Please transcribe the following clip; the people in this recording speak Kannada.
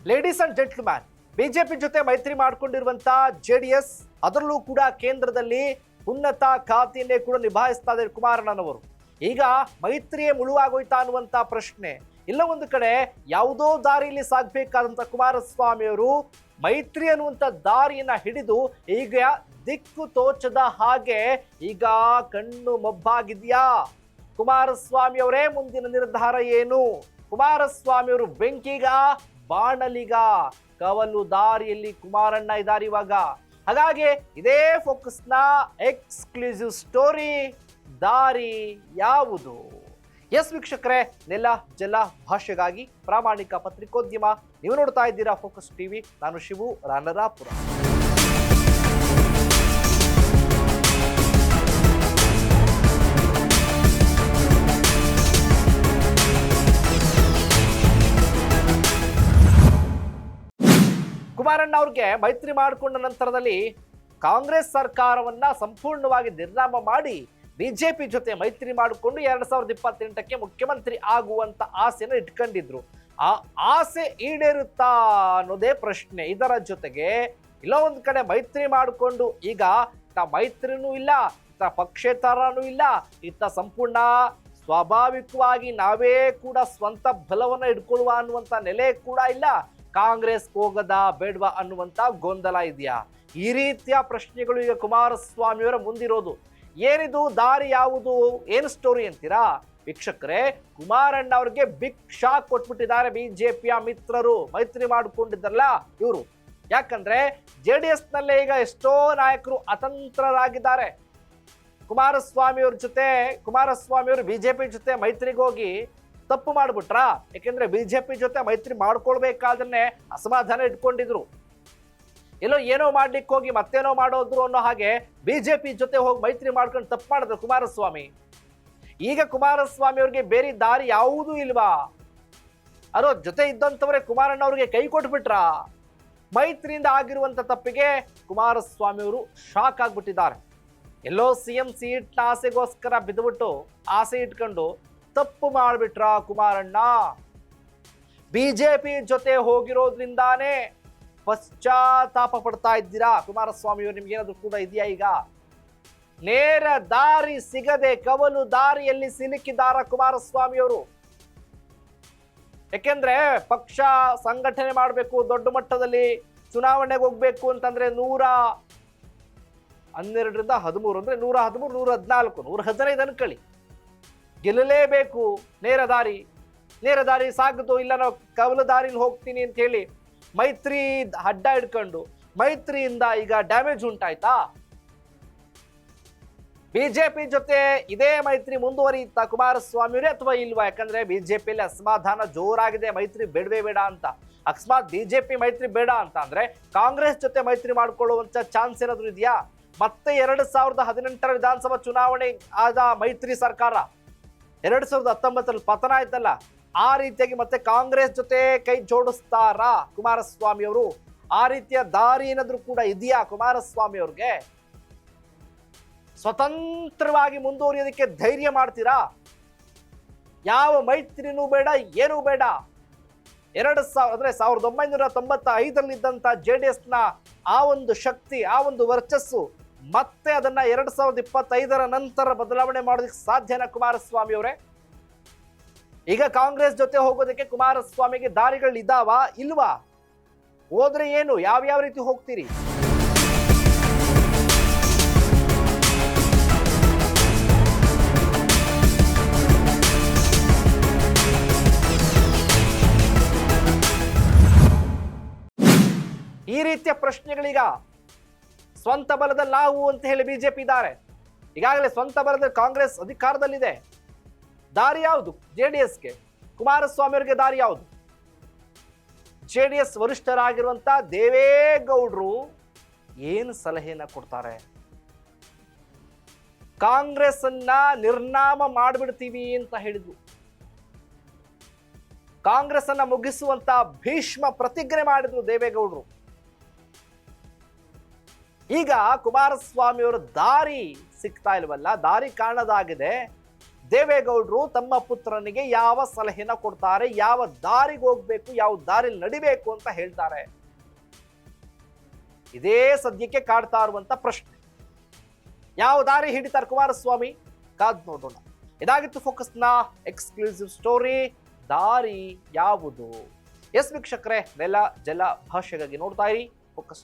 ಲೇಡೀಸ್ ಅಂಡ್ ಜೆಂಟ್ಲ್ಮ್ಯಾನ್, ಬಿಜೆಪಿ ಜೊತೆ ಮೈತ್ರಿ ಮಾಡಿಕೊಂಡಿರುವಂತ ಜೆಡಿಎಸ್, ಅದರಲ್ಲೂ ಕೂಡ ಕೇಂದ್ರದಲ್ಲಿ ಉನ್ನತ ಖಾತೆಯನ್ನೇ ಕೂಡ ನಿಭಾಯಿಸ್ತಾ ಇದ್ದಾರೆ ಕುಮಾರಣ್ಣನವರು. ಈಗ ಮೈತ್ರಿಯೇ ಮುಳುವಾಗೋಯ್ತಾ ಅನ್ನುವಂತ ಪ್ರಶ್ನೆ. ಇಲ್ಲ ಒಂದು ಕಡೆ ಯಾವುದೋ ದಾರಿಯಲ್ಲಿ ಸಾಗಬೇಕಾದಂತ ಕುಮಾರಸ್ವಾಮಿ ಅವರು ಮೈತ್ರಿ ಅನ್ನುವಂತ ದಾರಿಯನ್ನ ಹಿಡಿದು ಈಗ ದಿಕ್ಕು ತೋಚದ ಹಾಗೆ ಈಗ ಕಣ್ಣು ಮೊಬ್ಬಾಗಿದ್ಯಾ. ಕುಮಾರಸ್ವಾಮಿ ಅವರೇ ಮುಂದಿನ ನಿರ್ಧಾರ ಏನು? ಕುಮಾರಸ್ವಾಮಿ ಅವರು ಬೆಂಕಿಗ ಬಾಣಲಿಗ, ಕವಲು ದಾರಿಯಲ್ಲಿ ಕುಮಾರಣ್ಣ ಇದ್ದಾರೆ ಇವಾಗ. ಹಾಗಾಗಿ ಇದೇ ಫೋಕಸ್ನ ಎಕ್ಸ್ಕ್ಲೂಸಿವ್ ಸ್ಟೋರಿ, ದಾರಿ ಯಾವುದು? ಎಸ್ ವೀಕ್ಷಕರೇ, ನೆಲ ಜಲ ಭಾಷೆಗಾಗಿ ಪ್ರಾಮಾಣಿಕ ಪತ್ರಿಕೋದ್ಯಮ, ನೀವು ನೋಡ್ತಾ ಇದ್ದೀರಾ ಫೋಕಸ್ ಟಿವಿ. ನಾನು ಶಿವು ರಾನರಾಪುರ. ಕುಮಾರಣ್ಣ ಅವ್ರಿಗೆ ಮೈತ್ರಿ ಮಾಡಿಕೊಂಡ ನಂತರದಲ್ಲಿ ಕಾಂಗ್ರೆಸ್ ಸರ್ಕಾರವನ್ನ ಸಂಪೂರ್ಣವಾಗಿ ನಿರ್ನಾಮ ಮಾಡಿ ಬಿಜೆಪಿ ಜೊತೆ ಮೈತ್ರಿ ಮಾಡಿಕೊಂಡು 2028ಕ್ಕೆ ಮುಖ್ಯಮಂತ್ರಿ ಆಗುವಂತ ಆಸೆನ ಇಟ್ಕೊಂಡಿದ್ರು. ಆ ಆಸೆ ಈಡೇರುತ್ತಾ ಅನ್ನೋದೇ ಪ್ರಶ್ನೆ. ಇದರ ಜೊತೆಗೆ ಇಲ್ಲ ಒಂದ್ ಕಡೆ ಮೈತ್ರಿ ಮಾಡಿಕೊಂಡು ಈಗ ಮೈತ್ರಿನೂ ಇಲ್ಲ, ಇತ್ತ ಪಕ್ಷೇತರನೂ ಇಲ್ಲ, ಇತ್ತ ಸಂಪೂರ್ಣ ಸ್ವಾಭಾವಿಕವಾಗಿ ನಾವೇ ಕೂಡ ಸ್ವಂತ ಬಲವನ್ನ ಇಟ್ಕೊಳ್ಳುವ ಅನ್ನುವಂತ ನೆಲೆ ಕೂಡ ಇಲ್ಲ. ಕಾಂಗ್ರೆಸ್ ಹೋಗದ ಬೇಡವಾ ಅನ್ನುವಂತ ಗೊಂದಲ ಇದೆಯಾ? ಈ ರೀತಿಯ ಪ್ರಶ್ನೆಗಳು ಈಗ ಕುಮಾರಸ್ವಾಮಿಯವರ ಮುಂದಿರೋದು. ಏನಿದು ದಾರಿ ಯಾವುದು? ಏನು ಸ್ಟೋರಿ ಅಂತೀರಾ ವೀಕ್ಷಕರೇ? ಕುಮಾರಣ್ಣ ಅವ್ರಿಗೆ ಬಿಗ್ ಶಾಕ್ ಕೊಟ್ಬಿಟ್ಟಿದ್ದಾರೆ ಬಿಜೆಪಿಯ ಮಿತ್ರರು, ಮೈತ್ರಿ ಮಾಡಿಕೊಂಡಿದ್ದಾರಲ್ಲ ಇವರು. ಯಾಕಂದ್ರೆ ಜೆಡಿಎಸ್ ನಲ್ಲೇ ಈಗ ಎಷ್ಟೋ ನಾಯಕರು ಅತಂತ್ರರಾಗಿದ್ದಾರೆ. ಕುಮಾರಸ್ವಾಮಿ ಅವರು ಬಿಜೆಪಿ ಜೊತೆ ಮೈತ್ರಿಗೆ ಹೋಗಿ ತಪ್ಪು ಮಾಡ್ಬಿಟ್ರಾ? ಯಾಕೆಂದ್ರೆ ಬಿಜೆಪಿ ಜೊತೆ ಮೈತ್ರಿ ಮಾಡ್ಕೊಳ್ಬೇಕಾದ್ರೆ ಅಸಮಾಧಾನ ಇಟ್ಕೊಂಡಿದ್ರು. ಎಲ್ಲೋ ಏನೋ ಮಾಡ್ಲಿಕ್ಕೆ ಹೋಗಿ ಮತ್ತೇನೋ ಮಾಡೋದ್ರು ಅನ್ನೋ ಹಾಗೆ ಬಿಜೆಪಿ ಜೊತೆ ಹೋಗಿ ಮೈತ್ರಿ ಮಾಡ್ಕೊಂಡು ತಪ್ಪು ಮಾಡಿದ್ರು ಕುಮಾರಸ್ವಾಮಿ. ಈಗ ಕುಮಾರಸ್ವಾಮಿ ಅವ್ರಿಗೆ ಬೇರೆ ದಾರಿ ಯಾವುದೂ ಇಲ್ವಾ? ಅದೋ ಜೊತೆ ಇದ್ದಂಥವರೇ ಕುಮಾರಣ್ಣ ಅವ್ರಿಗೆ ಕೈ ಕೊಟ್ಬಿಟ್ರಾ? ಮೈತ್ರಿಯಿಂದ ಆಗಿರುವಂತ ತಪ್ಪಿಗೆ ಕುಮಾರಸ್ವಾಮಿ ಅವರು ಶಾಕ್ ಆಗ್ಬಿಟ್ಟಿದ್ದಾರೆ. ಎಲ್ಲೋ ಸಿಎಂ ಸೀಟ್ನ ಆಸೆಗೋಸ್ಕರ ಬಿದ್ದುಬಿಟ್ಟು ಆಸೆ ಇಟ್ಕೊಂಡು ತಪ್ಪು ಮಾಡಿಬಿಟ್ರ ಕುಮಾರಣ್ಣ? ಬಿಜೆಪಿ ಜೊತೆ ಹೋಗಿರೋದ್ರಿಂದಾನೇ ಪಶ್ಚಾತ್ತಾಪ ಪಡ್ತಾ ಇದ್ದೀರಾ ಕುಮಾರಸ್ವಾಮಿ ಅವರು? ನಿಮ್ಗೇನಾದ್ರೂ ಕೂಡ ಇದೆಯಾ? ಈಗ ನೇರ ದಾರಿ ಸಿಗದೆ ಕವಲು ದಾರಿಯಲ್ಲಿ ಸಿಲುಕಿದಾರ ಕುಮಾರಸ್ವಾಮಿ ಅವರು. ಯಾಕೆಂದ್ರೆ ಪಕ್ಷ ಸಂಘಟನೆ ಮಾಡಬೇಕು, ದೊಡ್ಡ ಮಟ್ಟದಲ್ಲಿ ಚುನಾವಣೆಗೆ ಹೋಗ್ಬೇಕು ಅಂತಂದ್ರೆ 112ರಿಂದ 13 ಅಂದ್ರೆ 113, 114, 115 ಅನ್ಕೊಳ್ಳಿ, ಗೆಲ್ಲಲೇಬೇಕು. ನೇರ ದಾರಿ ಸಾಗದು, ಇಲ್ಲ ನಾವು ಕವಲು ದಾರಿಲಿ ಹೋಗ್ತೀನಿ ಅಂತ ಹೇಳಿ ಮೈತ್ರಿ ಅಡ್ಡ ಹಿಡ್ಕೊಂಡು ಮೈತ್ರಿಯಿಂದ ಈಗ ಡ್ಯಾಮೇಜ್ ಉಂಟಾಯ್ತಾ? ಬಿಜೆಪಿ ಜೊತೆ ಇದೇ ಮೈತ್ರಿ ಮುಂದುವರಿಯುತ್ತಾ ಕುಮಾರಸ್ವಾಮಿ ಅವರೇ ಅಥವಾ ಇಲ್ವಾ? ಯಾಕಂದ್ರೆ ಬಿಜೆಪಿಯಲ್ಲಿ ಅಸಮಾಧಾನ ಜೋರಾಗಿದೆ, ಮೈತ್ರಿ ಬೇಡವೇ ಬೇಡ ಅಂತ. ಅಕಸ್ಮಾತ್ ಬಿಜೆಪಿ ಮೈತ್ರಿ ಬೇಡ ಅಂತ ಅಂದ್ರೆ ಕಾಂಗ್ರೆಸ್ ಜೊತೆ ಮೈತ್ರಿ ಮಾಡ್ಕೊಳ್ಳುವಂತ ಚಾನ್ಸ್ ಏನಾದ್ರು ಇದೆಯಾ? ಮತ್ತೆ 2018ರ ವಿಧಾನಸಭಾ ಚುನಾವಣೆ ಆದ ಮೈತ್ರಿ ಸರ್ಕಾರ 2019 ಪತನ ಆಯ್ತಲ್ಲ, ಆ ರೀತಿಯಾಗಿ ಮತ್ತೆ ಕಾಂಗ್ರೆಸ್ ಜೊತೆ ಕೈ ಜೋಡಿಸ್ತಾರಾ ಕುಮಾರಸ್ವಾಮಿ ಅವರು? ಆ ರೀತಿಯ ದಾರಿ ಏನಾದ್ರೂ ಕೂಡ ಇದೆಯಾ ಕುಮಾರಸ್ವಾಮಿ ಅವ್ರಿಗೆ? ಸ್ವತಂತ್ರವಾಗಿ ಮುಂದುವರಿಯೋದಕ್ಕೆ ಧೈರ್ಯ ಮಾಡ್ತೀರಾ? ಯಾವ ಮೈತ್ರಿನೂ ಬೇಡ, ಏನೂ ಬೇಡ. 1995ರಲ್ಲಿ ಇದ್ದಂತ ಜೆಡಿಎಸ್ನ ಆ ಒಂದು ಶಕ್ತಿ, ಆ ಒಂದು ವರ್ಚಸ್ಸು ಮತ್ತೆ ಅದನ್ನ 2025ರ ನಂತರ ಬದಲಾವಣೆ ಮಾಡೋದಕ್ಕೆ ಸಾಧ್ಯನಾ ಕುಮಾರಸ್ವಾಮಿ ಅವರೇ? ಈಗ ಕಾಂಗ್ರೆಸ್ ಜೊತೆ ಹೋಗೋದಕ್ಕೆ ಕುಮಾರಸ್ವಾಮಿಗೆ ದಾರಿಗಳು ಇದಾವ ಇಲ್ವಾ? ಹೋದ್ರೆ ಏನು, ಯಾವ ರೀತಿ ಹೋಗ್ತೀರಿ? ಈ ರೀತಿಯ ಪ್ರಶ್ನೆಗಳೀಗ ಸ್ವಂತ ಬಲದಲ್ಲಿ ನಾವು ಅಂತ ಹೇಳಿ ಬಿಜೆಪಿ ಇದ್ದಾರೆ. ಈಗಾಗಲೇ ಸ್ವಂತ ಬಲದಲ್ಲಿ ಕಾಂಗ್ರೆಸ್ ಅಧಿಕಾರದಲ್ಲಿದೆ. ದಾರಿ ಯಾವುದು ಜೆಡಿಎಸ್ಗೆ? ಕುಮಾರಸ್ವಾಮಿ ಅವರಿಗೆ ದಾರಿ ಯಾವುದು? ಜೆಡಿಎಸ್ ವರಿಷ್ಠರಾಗಿರುವಂತ ದೇವೇಗೌಡರು ಏನು ಸಲಹೆಯನ್ನ ಕೊಡ್ತಾರೆ? ಕಾಂಗ್ರೆಸ್ ಅನ್ನ ನಿರ್ನಾಮ ಮಾಡಿಬಿಡ್ತೀವಿ ಅಂತ ಹೇಳಿದ್ರು. ಕಾಂಗ್ರೆಸ್ ಅನ್ನ ಮುಗಿಸುವಂತ ಭೀಷ್ಮ ಪ್ರತಿಜ್ಞೆ ಮಾಡಿದ್ರು ದೇವೇಗೌಡರು. ಈಗ ಕುಮಾರಸ್ವಾಮಿ ಅವರ ದಾರಿ ಸಿಗ್ತಾ ಇಲ್ವಲ್ಲ, ದಾರಿ ಕಾಣದಾಗಿದೆ. ದೇವೇಗೌಡರು ತಮ್ಮ ಪುತ್ರನಿಗೆ ಯಾವ ಸಲಹೆನ ಕೊಡ್ತಾರೆ, ಯಾವ ದಾರಿಗೆ ಹೋಗ್ಬೇಕು, ಯಾವ ದಾರಿಲಿ ನಡಿಬೇಕು ಅಂತ ಹೇಳ್ತಾರೆ? ಇದೇ ಸದ್ಯಕ್ಕೆ ಕಾಡ್ತಾ ಇರುವಂತ ಪ್ರಶ್ನೆ. ಯಾವ ದಾರಿ ಹಿಡಿತಾರೆ ಕುಮಾರಸ್ವಾಮಿ? ಕಾದ್ ನೋಡೋಣ. ಇದಾಗಿತ್ತು ಫೋಕಸ್ನ ಎಕ್ಸ್ಕ್ಲೂಸಿವ್ ಸ್ಟೋರಿ. ದಾರಿ ಯಾವುದು? ಎಸ್ ವೀಕ್ಷಕರೇ, ನೆಲ ಜಲ ಭಾಷೆಗಾಗಿ ನೋಡ್ತಾ ಇರಿ ಫೋಕಸ್.